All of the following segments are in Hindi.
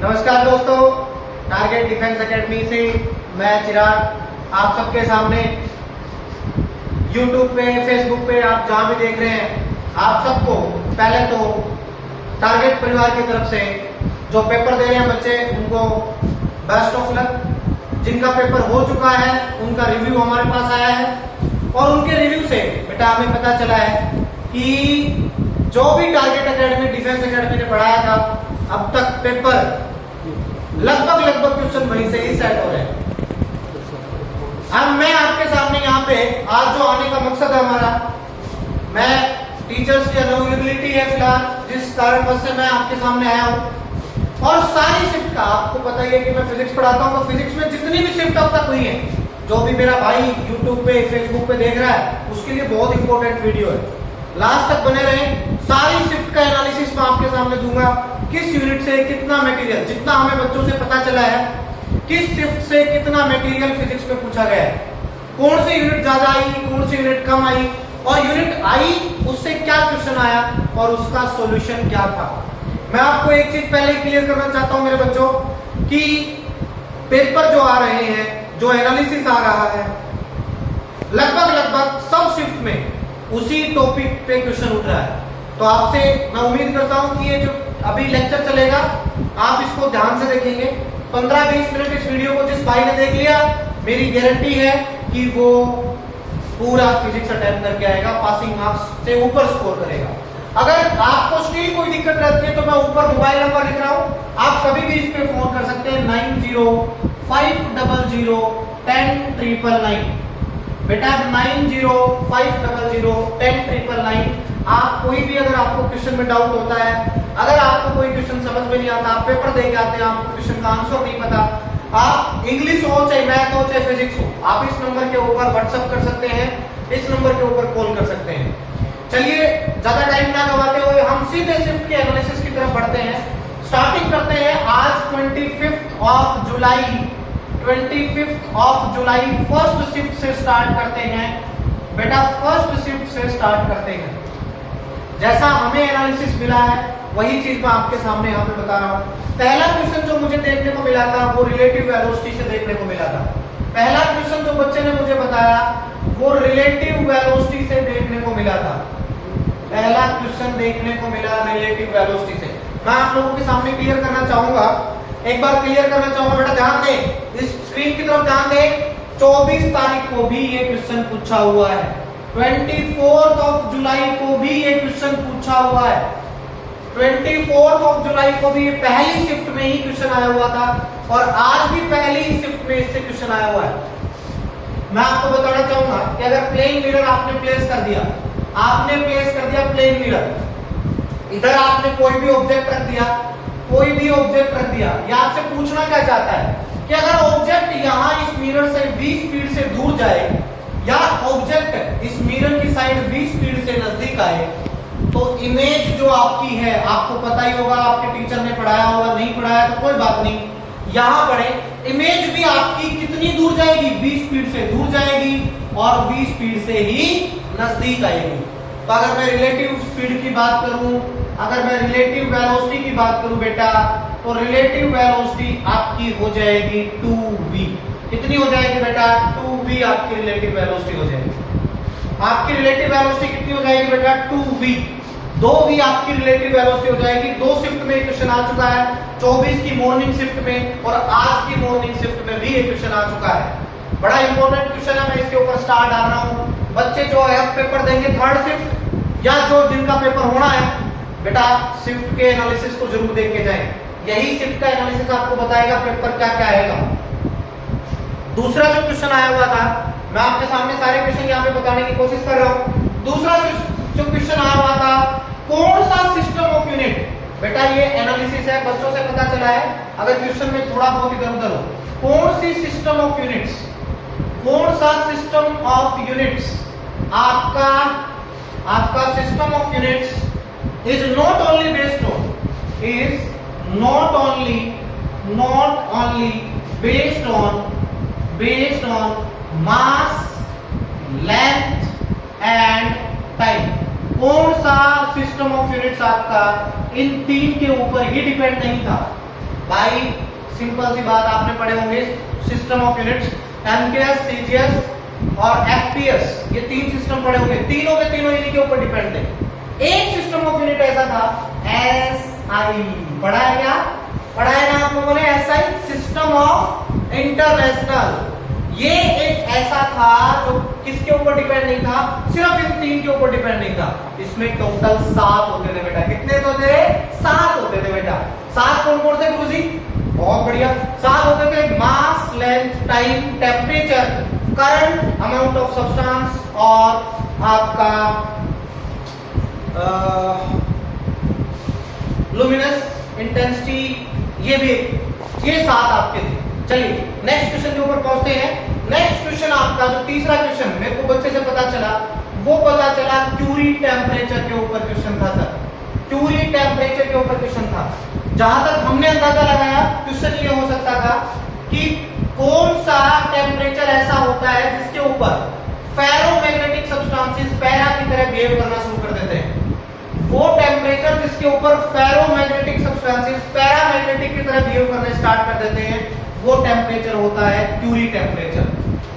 नमस्कार दोस्तों, टारगेट डिफेंस एकेडमी से मैं चिराग आप सबके सामने YouTube पे, Facebook पे आप जहां भी देख रहे हैं, आप सबको पहले तो टारगेट परिवार की तरफ से जो पेपर दे रहे हैं बच्चे, उनको बेस्ट ऑफ लक। जिनका पेपर हो चुका है उनका रिव्यू हमारे पास आया है और उनके रिव्यू से बेटा हमें पता चला है कि जो भी टारगेट एकेडमी, डिफेंस एकेडमी ने पढ़ाया था, अब तक पेपर लगभग क्वेश्चन वहीं से ही सेट हो रहे हैं। अब मैं आपके सामने यहाँ पे आज जो आने का मकसद है हमारा, मैं टीचर्स की अवेलेबिलिटी है फिलहाल, जिस कारणवश से मैं आपके सामने आया हूँ। और सारी शिफ्ट का आपको पता ही है कि मैं फिजिक्स पढ़ाता हूँ, तो फिजिक्स में जितनी भी शिफ्ट अब तक हुई है, जो भी मेरा भाई यूट्यूब पे, फेसबुक पे देख रहा है, उसके लिए बहुत इंपॉर्टेंट वीडियो है। लास्ट तक बने रहें। सारी शिफ्ट का एनालिसिस मैं आपके सामने दूंगा, किस यूनिट से कितना मटेरियल, जितना हमें बच्चों से पता चला है, किस शिफ्ट से कितना मटेरियल फिजिक्स में पूछा गया है, कौन सी यूनिट ज्यादा आई, कौन सी यूनिट कम आई, और यूनिट आई उससे क्या क्वेश्चन आया और उसका सॉल्यूशन क्या था। मैं आपको एक चीज पहले क्लियर करना चाहता हूं मेरे बच्चों, कि पेपर जो आ रहे हैं, जो एनालिसिस आ रहा है, लगभग सब शिफ्ट में उसी टॉपिक पे क्वेश्चन उठ रहा है। तो आपसे मैं उम्मीद करता हूं कि ये जो अभी लेक्चर चलेगा आप इसको ध्यान से देखेंगे। 15-20 मिनट इस वीडियो को जिस भाई ने देख लिया, मेरी गारंटी है कि वो पूरा फिजिक्स अटेम्प्ट करके आएगा, पासिंग मार्क्स से ऊपर स्कोर करेगा। अगर आपको स्टिल कोई दिक्कत रहती है तो मैं ऊपर मोबाइल नंबर लिख रहा हूं, आप कभी भी इस पे फोन कर सकते हैं, 9050010999। बेटा 9050010999। आप कोई भी, अगर आपको क्वेश्चन में डाउट होता है, अगर आपको कोई क्वेश्चन समझ में नहीं आता, आप पेपर दे के आते हैं, आपको क्वेश्चन का आंसर नहीं पता, आप इंग्लिश हो चाहे मैथ हो चाहे फिजिक्स हो, आप इस नंबर के ऊपर व्हाट्सएप कर सकते हैं, इस नंबर के ऊपर कॉल कर सकते हैं। चलिए ज्यादा टाइम ना गवाते हुए हम सीधे शिफ्ट के एनालिसिस की तरफ बढ़ते हैं। स्टार्टिंग करते हैं आज 25 ऑफ जुलाई फर्स्ट शिफ्ट से स्टार्ट करते हैं। बेटा फर्स्ट शिफ्ट से स्टार्ट करते हैं। जैसा हमें एनालिसिस मिला है वही चीज मैं आपके सामने यहाँ पे बता रहा हूँ। पहला क्वेश्चन जो मुझे देखने को मिला था वो रिलेटिव वेलोसिटी से देखने को मिला था। पहला क्वेश्चन जो बच्चे ने मुझे बताया वो रिलेटिव वेलोसिटी से देखने को मिला था। पहला क्वेश्चन देखने को मिला रिलेटिव वेलोसिटी से। मैं आप लोगों के सामने क्लियर करना चाहूंगा, एक बार क्लियर करना चाहूंगा। बेटा ध्यान दें, इस स्क्रीन की तरफ ध्यान दें। 24 तारीख को भी ये क्वेश्चन पूछा हुआ है, 24 जुलाई को भी ये क्वेश्चन पूछा हुआ है, 24 जुलाई को भी ये पहली शिफ्ट में ही क्वेश्चन आया हुआ था और आज भी पहली शिफ्ट में इससे क्वेश्चन आया हुआ है। मैं आपको बताना चाहूंगा कि अगर प्लेन मिरर आपने प्लेस कर दिया, प्लेन मिरर, इधर आपने कोई भी ऑब्जेक्ट रख दिया, ये आपसे पूछना क्या चाहता है कि अगर ऑब्जेक्ट यहाँ इस मिरर से v स्पीड से दूर जाए या ऑब्जेक्ट इस मिरर की साइड v स्पीड से नजदीक आए, तो इमेज जो आपकी है, आपको पता ही होगा, आपके टीचर ने पढ़ाया होगा, नहीं पढ़ाया तो कोई बात नहीं, यहां पढ़े, इमेज भी आपकी कितनी दूर जाएगी, v स्पीड से दूर जाएगी और v स्पीड से ही नजदीक आएगी। तो अगर मैं रिलेटिव स्पीड की बात करूं, अगर मैं रिलेटिव वेलोसिटी की बात करूं बेटा, तो रिलेटिव वेलोसिटी आपकी हो जाएगी 2v। कितनी हो जाएगी बेटा? 2v आपकी रिलेटिव वेलोसिटी हो जाएगी। आपकी रिलेटिव वेलोसिटी कितनी हो जाएगी बेटा? 2v। 2v आपकी रिलेटिव वेलोसिटी हो जाएगी। दो शिफ्ट में क्वेश्चन आ चुका है, 24 की मॉर्निंग शिफ्ट में और आज की मॉर्निंग शिफ्ट में भी एक क्वेश्चन आ चुका है। बड़ा इंपॉर्टेंट क्वेश्चन है, मैं इसके ऊपर स्टार डाल रहा हूं। बच्चे जो है पेपर देंगे थर्ड शिफ्ट या जो जिनका पेपर होना है, बेटा शिफ्ट के एनालिसिस को जरूर देख के जाएं। यही शिफ्ट का एनालिसिस आपको बताएगा पेपर क्या क्या आएगा। दूसरा जो क्वेश्चन आया हुआ था, मैं आपके सामने सारे क्वेश्चन यहाँ पे बताने की कोशिश कर रहा हूँ। दूसरा जो क्वेश्चन आया हुआ था, कौन सा सिस्टम ऑफ यूनिट, बेटा ये एनालिसिस है, बच्चों से पता चला है, अगर क्वेश्चन में थोड़ा बहुत इधर उधर हो, कौन सी सिस्टम ऑफ यूनिट्स, कौन सा सिस्टम ऑफ यूनिट्स आपका system of units is not only based on mass, length and time. कौन सा सिस्टम ऑफ यूनिट्स आपका इन तीन के ऊपर ही डिपेंड नहीं था। भाई सिंपल सी बात आपने पढ़े होंगे system of units, MKS, CGS और एफपीएस, ये तीन सिस्टम पढ़े होंगे, तीनों के तीनों इन्हीं के ऊपर डिपेंड है। एक सिस्टम ऑफ यूनिट ऐसा था एसआई, पढ़ा है क्या? पढ़ा है ना आप लोगों ने एसआई, सिस्टम ऑफ इंटरनेशनल। ये एक ऐसा था जो किसके ऊपर डिपेंड नहीं था, सिर्फ इन तीन के ऊपर डिपेंड नहीं था। इसमें टोटल 7 होते थे बेटा, कितने तो थे? 7 होते थे बेटा। 7 कौन कौन से गुरुजी? बहुत बढ़िया, 7 होते थे, mass, length, time, temperature, current, amount of substance और आपका लुमिनस इंटेंसिटी, ये 7 आपके थे। चलिए नेक्स्ट क्वेश्चन के ऊपर पहुंचते हैं। नेक्स्ट क्वेश्चन आपका जो तीसरा क्वेश्चन मेरे को बच्चे से पता चला, वो पता चला क्यूरी टेम्परेचर के ऊपर क्वेश्चन था सर, क्यूरी टेम्परेचर के ऊपर क्वेश्चन था। जहां तक हमने अंदाजा लगाया क्वेश्चन ये हो सकता था कि कौन सा टेम्परेचर ऐसा होता है जिसके ऊपर फेरोमैग्नेटिक सब्सटेंसेस पैरा की तरह बिहेव करना शुरू कर देते हैं। वो टेम्परेचर जिसके ऊपर फेरोमैग्नेटिक सब्सटेंसेस पैरामैग्नेटिक की तरह बिहेव करने स्टार्ट कर देते हैं, वो टेम्परेचर होता है क्यूरी टेम्परेचर।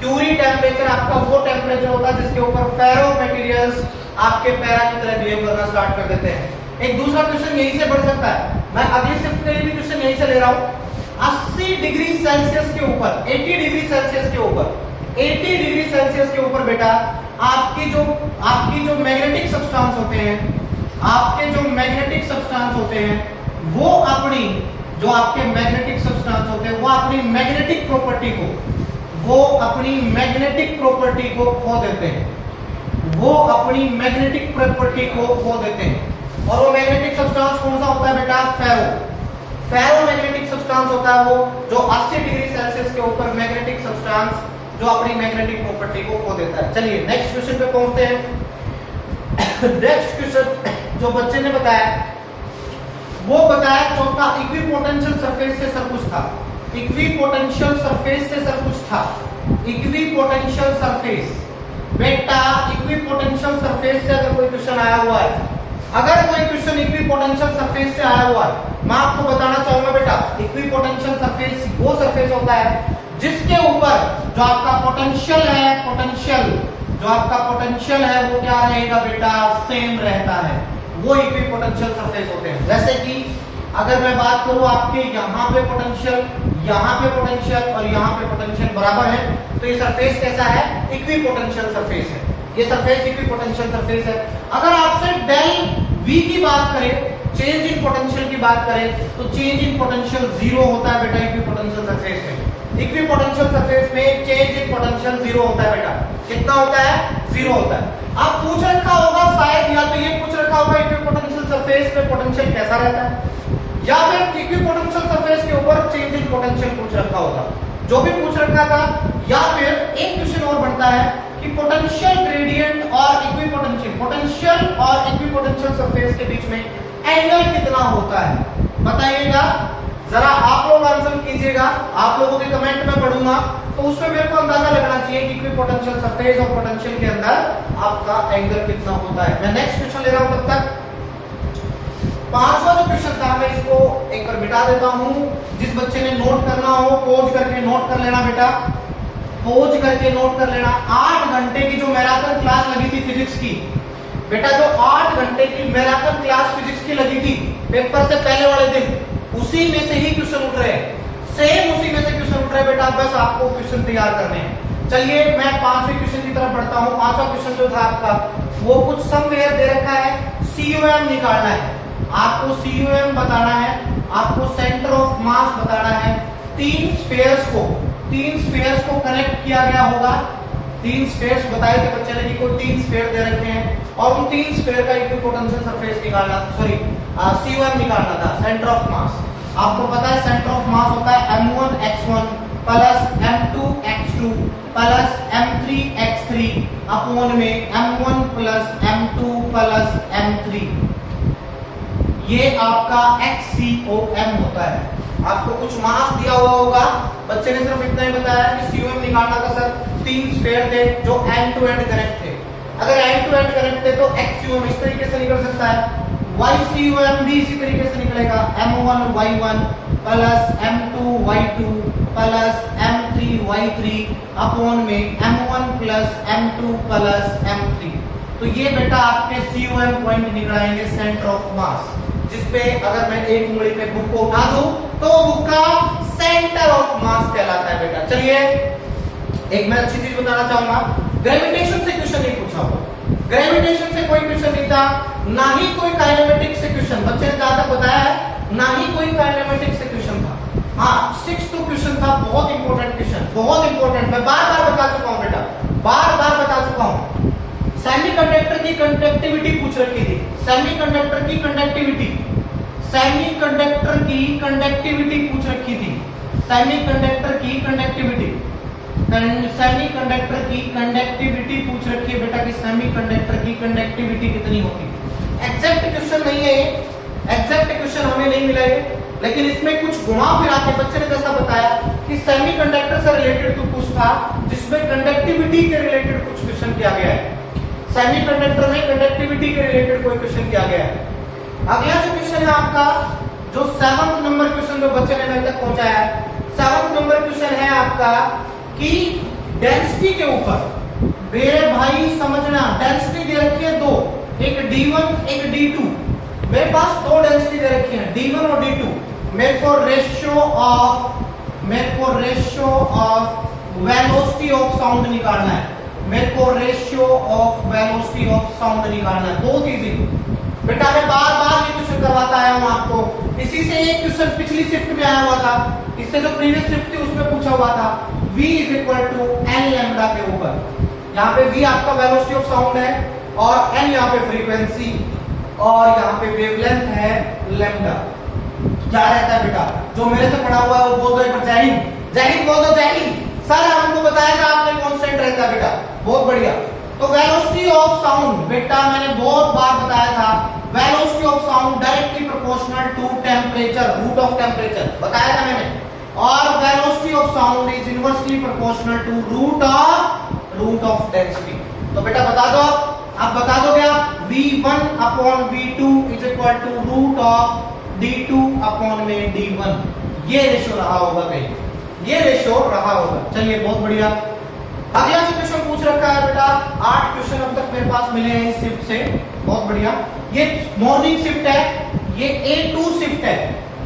क्यूरी टेम्परेचर आपका वो टेम्परेचर होता है जिसके ऊपर फेरो मटेरियल्स आपके पैरा की तरह बिहेव करना स्टार्ट कर देते हैं। एक दूसरा क्वेश्चन यहीं से बढ़ सकता है, मैं अगली शिफ्ट के लिए भी क्वेश्चन यहीं से ले रहा हूं। 80 डिग्री सेल्सियस के ऊपर, 80 डिग्री सेल्सियस के ऊपर, 80 डिग्री सेल्सियस के ऊपर बेटा आपकी जो मैग्नेटिक सब्सटेंस होते हैं, आपके जो मैग्नेटिक सब्सटेंस होते हैं वो अपनी जो आपके मैग्नेटिक सब्सटेंस होते हैं वो अपनी मैग्नेटिक प्रॉपर्टी को खो देते हैं, वो अपनी मैग्नेटिक प्रॉपर्टी को खो देते हैं। और वो मैग्नेटिक सब्सटेंस कौन सा होता है बेटा? फेरोमैग्नेटिक सब्सटेंस होता है वो जो 80 डिग्री सेल्सियस के ऊपर मैग्नेटिक सब्सटेंस जो अपनी मैग्नेटिक प्रॉपर्टी को खो देता है। चलिए नेक्स्ट क्वेश्चन पे पहुंचते हैं। नेक्स्ट क्वेश्चन जो बच्चे ने बताया वो बताया चौथा इक्विपोटेंशियल सरफेस से सब कुछ था। इक्विपोटेंशियल सरफेस से सब कुछ था। इक्विपोटेंशियल सरफेस बेटा, इक्विपोटेंशियल सरफेस से अगर कोई क्वेश्चन आया हुआ है, अगर कोई क्वेश्चन इक्विपोटेंशियल सरफेस से आया हुआ है, मैं आपको बताना चाहूंगा बेटा इक्विपोटेंशियल सरफेस वो सरफेस होता है जिसके ऊपर जो आपका पोटेंशियल है, जो आपका पोटेंशियल है वो क्या रहेगा बेटा? सेम रहता है, वो इक्विपोटेंशियल सरफेस होते हैं। जैसे कि अगर मैं बात करूं आपके यहाँ पे पोटेंशियल, यहाँ पे पोटेंशियल और यहाँ पे पोटेंशियल बराबर है, तो ये सरफेस कैसा है? इक्विपोटेंशियल सरफेस है। ये सरफेस इक्विपोटेंशियल सरफेस है। अगर आपसे डेल V की बात करें, चेंज इन पोटेंशियल की बात करें, तो चेंज इन पोटेंशियल 0 होता है बेटा इक्विपोटेंशियल सरफेस में। इक्विपोटेंशियल सरफेस में चेंज इन पोटेंशियल 0 होता है बेटा। कितना होता है? 0 होता है। आप पूछ रखा होगा शायद, या तो ये पूछ रखा होगा इक्विपोटेंशियल सरफेस पे पोटेंशियल कैसा रहता है, या फिर इक्विपोटेंशियल सरफेस के ऊपर चेंज इन पोटेंशियल पूछ रखा होगा। जो भी पूछ रखा था, या फिर एक क्वेश्चन और बनता है कि पोटेंशियल ग्रेडियंट और इक्विपोटेंशियल, पोटेंशियल और इक्विपोटेंशियल सरफेस के बीच में एंगल कितना होता है? बताइएगा जरा, आप लोग आंसर कीजिएगा। आप लोगों के कमेंट में पढ़ूंगा तो उसमें मेरे को अंदाजा लगना चाहिए कि इक्विपोटेंशियल सरफेस और पोटेंशियल के अंदर आपका एंगल कितना होता है। मैं नेक्स्ट क्वेश्चन ले रहा हूं। तब तक पांचवा जो क्वेश्चन था मैं इसको एक बार मिटा देता हूं। जिस बच्चे ने नोट करना हो पॉज करके नोट कर लेना बेटा, पॉज करके नोट कर लेना। 8 घंटे की जो मैराथन क्लास लगी थी फिजिक्स की बेटा, जो 8 घंटे की मैराथन क्लास फिजिक्स की लगी थी पेपर से पहले वाले दिन, उसी में से ही क्वेश्चन उठ रहे हैं, सेम उसी में से क्वेश्चन उठ रहे बेटा। बस आपको क्वेश्चन तैयार करने हैं। चलिए मैं 5वें क्वेश्चन की तरफ बढ़ता हूं। 5वां क्वेश्चन जो था आपका वो कुछ समवेयर दे रखा है, CUM निकालना है आपको, CUM बताना है आपको, सेंटर ऑफ मास बताना है। 3 स्फीयर्स को कनेक्ट किया गया होगा। 3 स्फीयर्स बताए थे बच्चे ने कि कोई 3 स्फीयर दे रखे हैं और उन 3 स्फीयर का इक्विपोटेंशियल सरफेस निकालना, सॉरी CUM निकालना था, सेंटर ऑफ मास। आपको पता है सेंटर ऑफ मास होता है m1x1 plus m2x2 plus m3x3 upon में m1 plus m2 plus m3। ये आपका XCOM होता है। आपको कुछ मास दिया हुआ होगा, बच्चे ने सिर्फ इतना ही बताया कि CUM निकालना था सर। 3 स्फीयर थे जो एंड टू एंड कनेक्ट थे। अगर एंड टू एंड कनेक्ट थे तो XCUM इस तरीके से निकल सकता है, YCUM भी इसी तरीके से निकलेगा, M1 Y1 plus m2y2 plus m3y3 upon में m1 plus m2 plus m3। तो ये बेटा आपके COM पॉइंट निकलाएंगे सेंटर ऑफ मास, जिसपे अगर मैं एक उंगली पे बुक को उठा दूं तो वो बुक का सेंटर ऑफ मास कहलाता है बेटा। चलिए एक मैं अच्छी चीज बताना चाहूंगा, ग्रेविटेशन से क्वेश्चन नहीं पूछा हुआ, ग्रेविटेशन से कोई क्वेश्चन नहीं था, ना ही कोई काइनेमेटिक्स से क्वेश्चन, बच्चे ने जहां तक बताया है ना ही कोई काइनेमेटिक्स से क्वेश्चन था। हाँ 6th क्वेश्चन था, बहुत इंपॉर्टेंट क्वेश्चन, बहुत इंपॉर्टेंट, मैं बार बार बता चुका हूं बेटा, बार बार बता चुका हूं। सेमीकंडक्टर की कंडक्टिविटी पूछ रखी थी, सेमीकंडक्टर की कंडक्टिविटी, सेमीकंडक्टर की कंडक्टिविटी पूछ रखी थी, सेमीकंडक्टर की कंडक्टिविटी, सेमीकंडक्टर की कंडक्टिविटी पूछ रखी है बेटा कि सेमीकंडक्टर की कंडक्टिविटी कितनी होती है। एग्जैक्ट क्वेश्चन नहीं है, एग्जैक्ट क्वेश्चन हमें नहीं मिला है, लेकिन इसमें कुछ घुमा फिरा के बच्चे ने जैसा बताया कि सेमीकंडक्टर से रिलेटेड तो कुछ था जिसमें कंडक्टिविटी के रिलेटेड कुछ क्वेश्चन किया गया है, सेमीकंडक्टर में कंडक्टिविटी के रिलेटेड कोई क्वेश्चन किया गया है। अगला जो क्वेश्चन है आपका, जो 7th नंबर क्वेश्चन जो बच्चे ने मेरे तक पहुंचाया है, 7th नंबर क्वेश्चन है आपका कि डेंसिटी के ऊपर, मेरे भाई समझना, डेंसिटी दे रखी है दो, एक D1 एक D2, मेरे पास दो डेंसिटी दे रखी है D1 और D2, मेरे को ratio of velocity of sound निकालना है, मेरे को ratio of velocity of sound निकालना है। बहुत इजी बेटा, मैं बार बार ये क्वेश्चन करवाता आया हूं आपको, इसी से एक क्वेश्चन पिछली शिफ्ट में आया हुआ था, इससे जो प्रीवियस शिफ्ट थी उसमें पूछा हुआ था v = n लैम्डा के ऊपर, यहाँ पे v आपका वेलोसिटी ऑफ साउंड है और n यहाँ पे फ्रीक्वेंसी और यहाँ पे वेवलेंथ है लैम्डा। क्या रहता है बेटा, जो मेरे से पढ़ा हुआ है वो बोल दो एक बार जय हिंद, जय हिंद बोल दो, जय हिंद। सर हमको बताया था आपने कांस्टेंट रहता है बेटा, बहुत बढ़िया। तो वेलोसिटी ऑफ साउंड बेटा मैंने बहुत बार बताया था, velocity of sound directly proportional to temperature, root of temperature बताया था मैंने, और velocity of sound is inversely proportional to root of density. तो बेटा बता दो, आप बता दोगे आप v1 upon v2 is equal to root of d2 upon में d1, ये रेशियो रहा होगा कहीं, ये रेशियो रहा होगा। चलिए बहुत बढ़िया। अगला जो क्वेश्चन पूछ रखा है बेटा, 8 क्वेश्चन अब तक मेरे पास मिले हैं इस शिफ्ट से, बहुत बढ़िया। ये मॉर्निंग शिफ्ट है, ये A2 शिफ्ट है,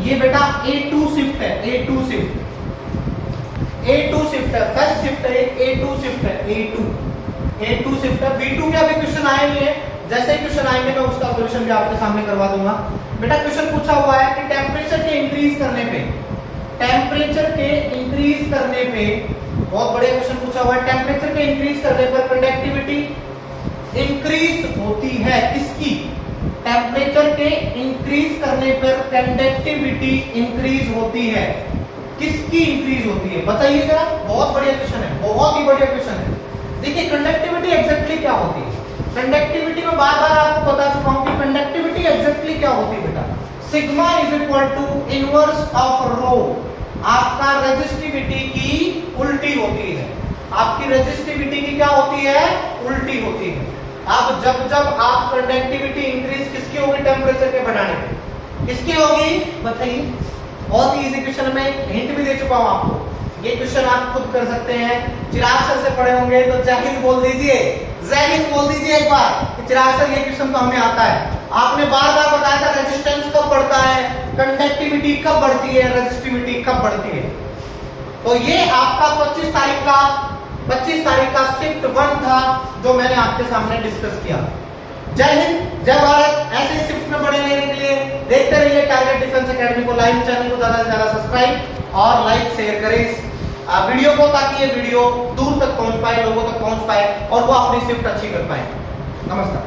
ये बेटा A2 शिफ्ट है, A2 शिफ्ट है, फर्स्ट शिफ्ट है, A2 शिफ्ट है, A2 शिफ्ट है। B2 के अभी क्वेश्चन आए नहीं है, जैसे ही क्वेश्चन आएंगे मैं उसका सॉल्यूशन भी आपके सामने करवा दूंगा। बेटा क्वेश्चन पूछा हुआ है कि टेम्परेचर के इंक्रीज करने पे, टेम्परेचर के इंक्रीज करने पे, बहुत बढ़िया क्वेश्चन पूछा हुआ है, टेम्परेचर के इंक्रीज करने पर कंडक्टिविटी इंक्रीज होती है किसकी, टेम्परेचर के इंक्रीज करने पर कंडक्टिविटी इंक्रीज होती है, किसकी इंक्रीज होती है बताइए जरा। बहुत बढ़िया क्वेश्चन है, बहुत ही बढ़िया क्वेश्चन है। देखिए कंडक्टिविटी एग्जैक्टली क्या होती है, कंडक्टिविटी में बार बार आपको बता चुका हूं कि कंडक्टिविटी एग्जैक्टली क्या होती है बेटा, sigma is equal to inverse of rho, आपका रेजिस्टिविटी की उल्टी होती है, आपकी रेजिस्टिविटी की क्या होती है, उल्टी होती है। अब जब आप कंडक्टिविटी इंक्रीज किसकी होगी, टेम्परेचर के बढ़ाने पे, किसकी होगी बताइए। बहुत ही इजी क्वेश्चन में हिंट भी दे चुका हूं आपको, ये क्वेश्चन आप खुद कर सकते हैं। चिराग सर से पढ़े होंगे तो जय हिंद बोल दीजिए, जय हिंद बोल दीजिए एक बार। चिराग सर ये क्वेश्चन तो हमें आता है, आपने बार बार बताया था रेजिस्टेंस कब बढ़ता है, कंडक्टिविटी कब बढ़ती है, रेजिस्टिविटी कब बढ़ती है। तो ये आपका 25 तारीख का शिफ्ट 1 था जो मैंने आपके सामने डिस्कस किया। जय हिंद, जय भारत। ऐसे शिफ्ट में बने रहने के लिए देखते रहिए टारगेट डिफेंस एकेडमी को, लाइव चैनल को ज्यादा से ज्यादा सब्सक्राइब और लाइक शेयर करें इस वीडियो को, ताकि ये वीडियो दूर तक पहुंच पाए, लोगों तक पहुंच पाए और वो अपनी शिफ्ट अच्छी कर पाए। नमस्कार।